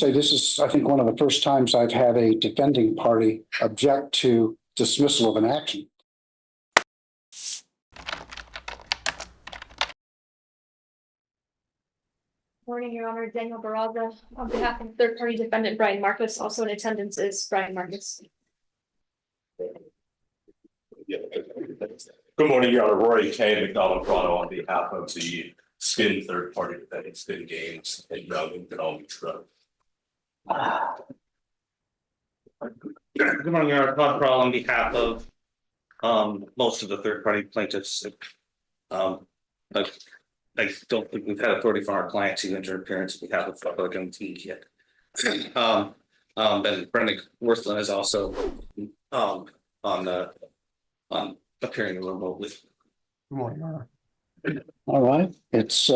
Say this is, I think, one of the first times I've had a defending party object to dismissal of an action. Morning, Your Honor. Danielle Barraza on behalf of third-party defendant Brian Marcus. Also in attendance is Brian Marcus. Good morning, Your Honor. Rory Kay and McDonald Toronto on behalf of the Spin third-party defendant Spin Games and Economic Drug. Good morning, Your Honor. Todd Prall on behalf of most of the third-party plaintiffs. I don't think we've had authority from our client to enter appearance on behalf of public entity yet. But Brendan Worthland is also on appearing remotely. Good morning, Your Honor. All right, it's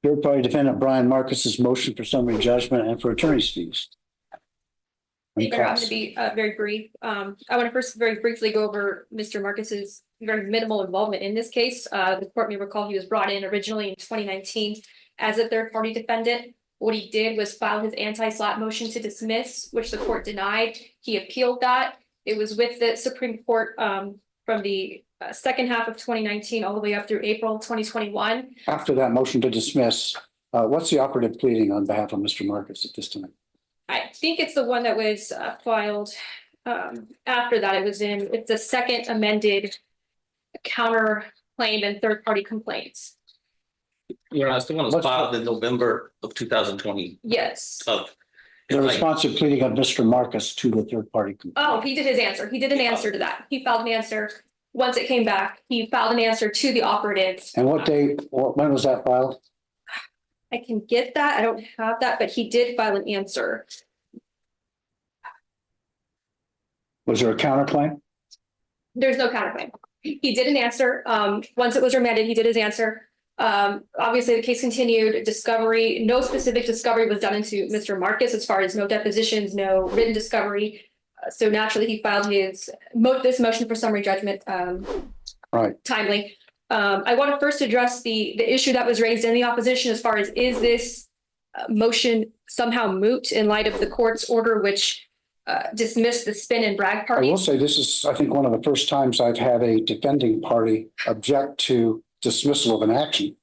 third-party defendant Brian Marcus's motion for summary judgment and for attorney's fees. I'm going to be very brief. I want to first very briefly go over Mr. Marcus's very minimal involvement in this case. The court may recall he was brought in originally in 2019 as a third-party defendant. What he did was file his anti-slap motion to dismiss, which the court denied. He appealed that. It was with the Supreme Court from the second half of 2019 all the way up through April 2021. After that motion to dismiss, what's the operative pleading on behalf of Mr. Marcus at this time? I think it's the one that was filed after that. It's the second amended counter claim and third-party complaints. Your Honor, the one was filed in November of 2020. Yes. The responsive pleading of Mr. Marcus to the third-party complaint. Oh, he did his answer. He did an answer to that. He filed an answer. Once it came back, he filed an answer to the operatives. And what day, when was that filed? I can get that. I don't have that, but he did file an answer. Was there a counterclaim? There's no counterclaim. He did an answer. Once it was remanded, he did his answer. Obviously, the case continued. Discovery, no specific discovery was done into Mr. Marcus as far as no depositions, no written discovery. So naturally, he filed this motion for summary judgment timely. I want to first address the issue that was raised in the opposition as far as is this motion somehow moot in light of the court's order, which dismissed the Spin and Bragg parties. I will say this is, I think, one of the first times I've had a defending party object to dismissal of an action.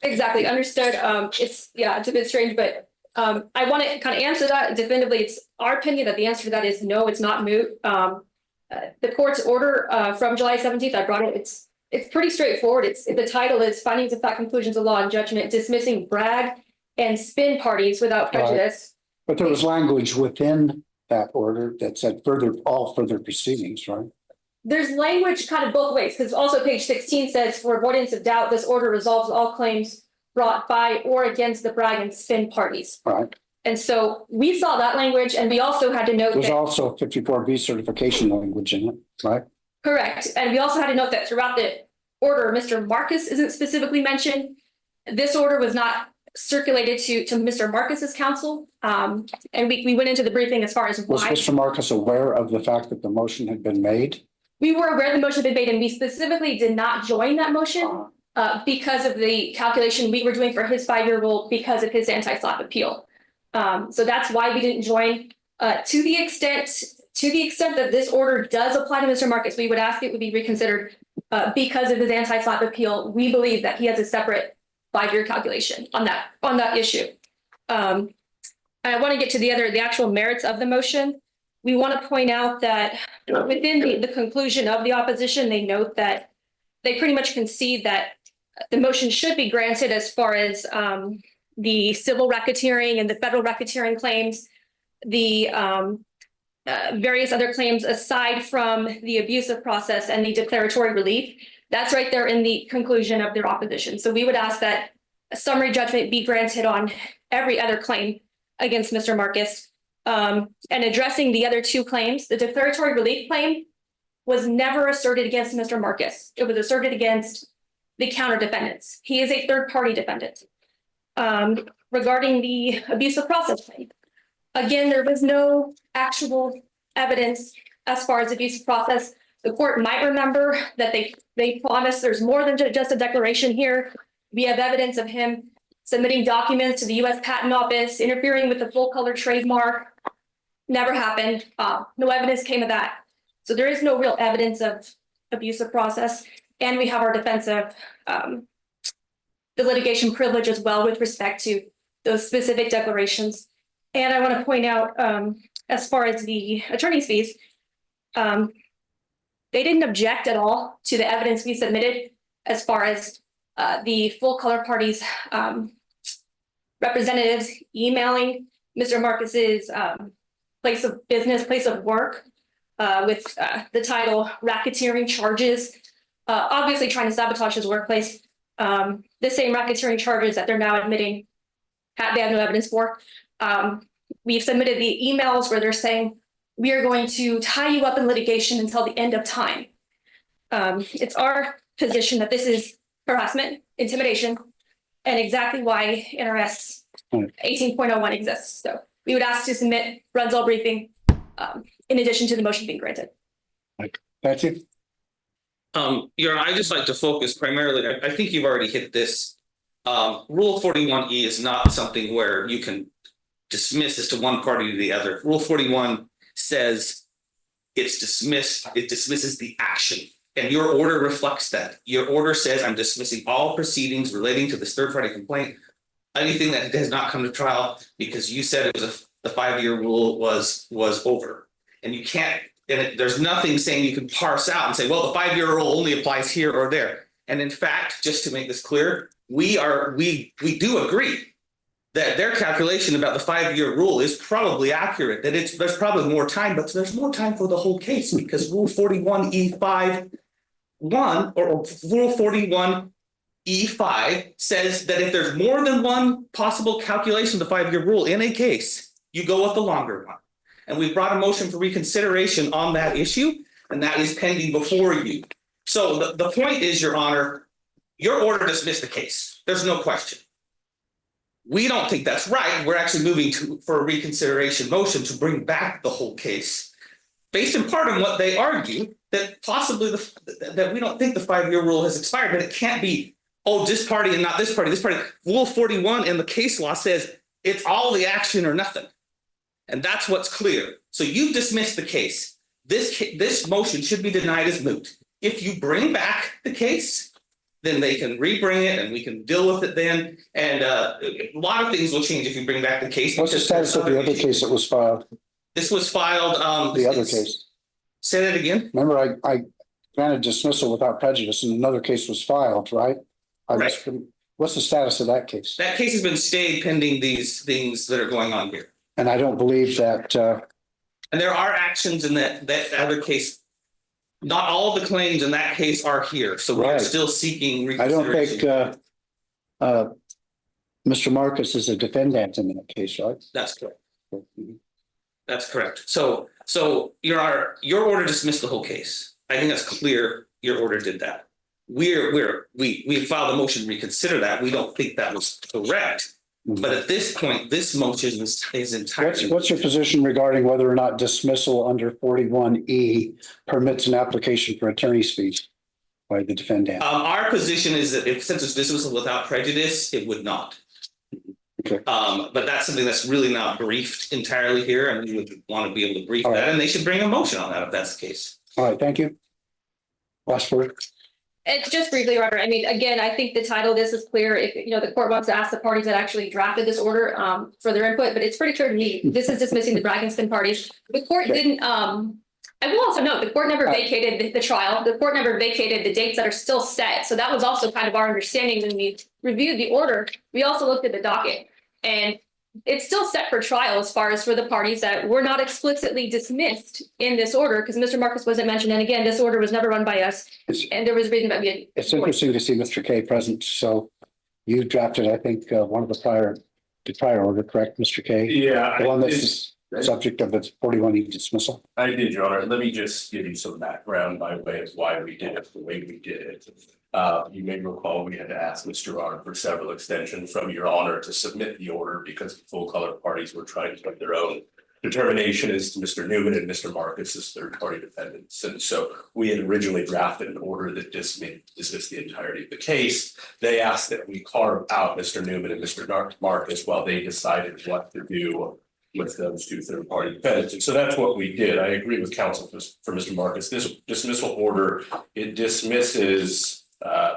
Exactly, understood. It's a bit strange, but I want to kind of answer that definitively. It's our opinion that the answer to that is no, it's not moot. The court's order from July 17th, I brought it. It's pretty straightforward. The title is Findings of Fact, Conclusions of Law and Judgment Dismissing Bragg and Spin Parties Without Prejudice. But there was language within that order that said all further proceedings, right? There's language kind of both ways, because also page 16 says, for avoidance of doubt, this order resolves all claims brought by or against the Bragg and Spin parties. Right. And so we saw that language, and we also had to note There's also a 54B certification language in it, right? Correct. And we also had to note that throughout the order, Mr. Marcus isn't specifically mentioned. This order was not circulated to Mr. Marcus's counsel. And we went into the briefing as far as why. Was Mr. Marcus aware of the fact that the motion had been made? We were aware the motion had been made, and we specifically did not join that motion because of the calculation we were doing for his 5-year rule because of his anti-slap appeal. So that's why we didn't join. To the extent that this order does apply to Mr. Marcus, we would ask it would be reconsidered because of his anti-slap appeal. We believe that he has a separate 5-year calculation on that issue. I want to get to the actual merits of the motion. We want to point out that within the conclusion of the opposition, they note that they pretty much concede that the motion should be granted as far as the civil racketeering and the federal racketeering claims, the various other claims aside from the abusive process and the declaratory relief. That's right there in the conclusion of their opposition. So we would ask that a summary judgment be granted on every other claim against Mr. Marcus. And addressing the other two claims, the declaratory relief claim was never asserted against Mr. Marcus. It was asserted against the counter defendants. He is a third-party defendant. Regarding the abusive process claim, again, there was no actual evidence as far as abusive process. The court might remember that they promised there's more than just a declaration here. We have evidence of him submitting documents to the US Patent Office, interfering with the full color trademark. Never happened. No evidence came of that. So there is no real evidence of abusive process. And we have our defense of the litigation privilege as well with respect to those specific declarations. And I want to point out, as far as the attorney's fees, they didn't object at all to the evidence we submitted as far as the full color parties representatives emailing Mr. Marcus's place of business, place of work with the title racketeering charges, obviously trying to sabotage his workplace. The same racketeering charges that they're now admitting they have no evidence for. We've submitted the emails where they're saying, we are going to tie you up in litigation until the end of time. It's our position that this is harassment, intimidation, and exactly why NRS 18.01 exists. So we would ask to submit Runsell briefing in addition to the motion being granted. Thank you. Your Honor, I just like to focus primarily, I think you've already hit this. Rule 41E is not something where you can dismiss as to one party to the other. Rule 41 says it's dismissed, it dismisses the action. And your order reflects that. Your order says I'm dismissing all proceedings relating to this third-party complaint, anything that has not come to trial, because you said it was the 5-year rule was over. And you can't, there's nothing saying you can parse out and say, well, the 5-year rule only applies here or there. And in fact, just to make this clear, we do agree that their calculation about the 5-year rule is probably accurate, that there's probably more time, but there's more time for the whole case because Rule 41E5 or Rule 41E5 says that if there's more than one possible calculation of the 5-year rule in a case, you go with the longer one. And we've brought a motion for reconsideration on that issue, and that is pending before you. So the point is, Your Honor, your order dismissed the case. There's no question. We don't think that's right. We're actually moving for a reconsideration motion to bring back the whole case, based in part on what they argue, that possibly that we don't think the 5-year rule has expired, but it can't be, oh, this party and not this party, this party. Rule 41 in the case law says it's all the action or nothing. And that's what's clear. So you've dismissed the case. This motion should be denied as moot. If you bring back the case, then they can rebring it and we can deal with it then. And a lot of things will change if you bring back the case. What's the status of the other case that was filed? This was filed. The other case. Say that again. Remember, I granted dismissal without prejudice and another case was filed, right? Right. What's the status of that case? That case has been stayed pending these things that are going on here. And I don't believe that. And there are actions in that other case. Not all the claims in that case are here, so we're still seeking reconsideration. I don't think Mr. Marcus is a defendant in that case, right? That's correct. That's correct. So your order dismissed the whole case. I think that's clear. Your order did that. We filed a motion to reconsider that. We don't think that was correct. But at this point, this motion is entirely. What's your position regarding whether or not dismissal under 41E permits an application for attorney's fees by the defendant? Our position is that since it's dismissal without prejudice, it would not. Okay. But that's something that's really not briefed entirely here, and we would want to be able to brief that, and they should bring a motion on that if that's the case. All right, thank you. Last word. And just briefly, Robert, I mean, again, I think the title of this is clear. If, the court wants to ask the parties that actually drafted this order for their input, but it's pretty clear to me, this is dismissing the Bragg and spin parties. The court didn't, I will also note, the court never vacated the trial. The court never vacated the dates that are still set. So that was also kind of our understanding when we reviewed the order. We also looked at the docket, and it's still set for trial as far as for the parties that were not explicitly dismissed in this order, because Mr. Marcus wasn't mentioned. And again, this order was never run by us. And there was a reason that we. It's interesting to see Mr. Kay present. So you drafted, I think, one of the prior order, correct, Mr. Kay? Yeah. The one that's the subject of the 41E dismissal. I did, Your Honor. Let me just give you some background by way of why we did it the way we did it. You may recall we had to ask Mr. Arndt for several extensions from Your Honor to submit the order because full color parties were trying to put their own determination is to Mr. Newman and Mr. Marcus as third-party defendants. And so we had originally drafted an order that dismissed the entirety of the case. They asked that we carve out Mr. Newman and Mr. Marcus while they decided what to do with those two third-party defendants. And so that's what we did. I agree with counsel for Mr. Marcus. This dismissal order, it dismisses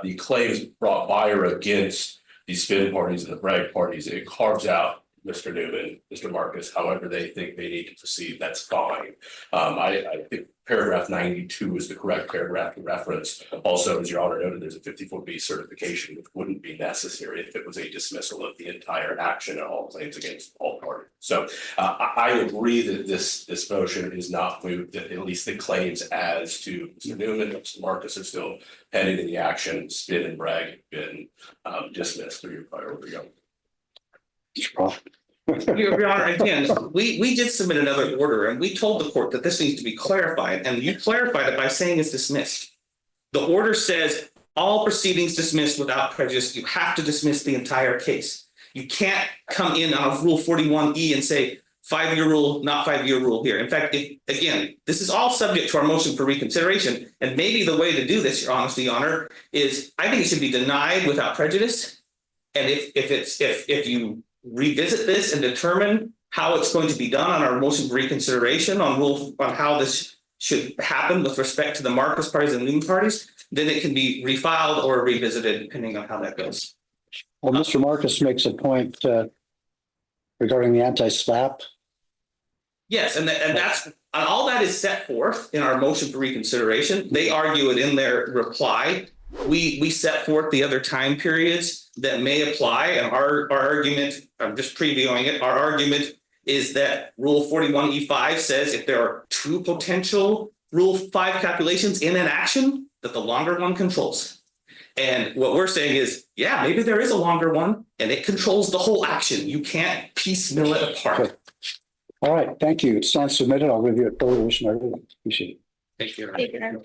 the claims brought by or against the spin parties and the Bragg parties. It carves out Mr. Newman, Mr. Marcus, however they think they need to proceed, that's fine. I think paragraph 92 is the correct paragraph to reference. Also, as your honor noted, there's a 54B certification, which wouldn't be necessary if it was a dismissal of the entire action and all claims against all parties. So I agree that this motion is not moved, that at least the claims as to Mr. Newman and Mr. Marcus are still pending in the action. Spin and Bragg have been dismissed through your priority. Mr. Prall. Your Honor, again, we did submit another order and we told the court that this needs to be clarified, and you clarified it by saying it's dismissed. The order says all proceedings dismissed without prejudice. You have to dismiss the entire case. You can't come in on a Rule 41E and say 5-year rule, not 5-year rule here. In fact, again, this is all subject to our motion for reconsideration, and maybe the way to do this, Your Honor, is I think it should be denied without prejudice. And if you revisit this and determine how it's going to be done on our motion for reconsideration on how this should happen with respect to the Marcus parties and Newman parties, then it can be refiled or revisited depending on how that goes. Well, Mr. Marcus makes a point regarding the anti-SLAPP. Yes, and that's all that is set forth in our motion for reconsideration. They argue it in their reply. We set forth the other time periods that may apply, and our argument, I'm just previewing it, our argument is that Rule 41E5 says if there are two potential Rule 5 calculations in an action, that the longer one controls. And what we're saying is, yeah, maybe there is a longer one and it controls the whole action. You can't piecemeal it apart. Okay. All right, thank you. It's not submitted. I'll review it further. I really appreciate it. Thank you. Thank you.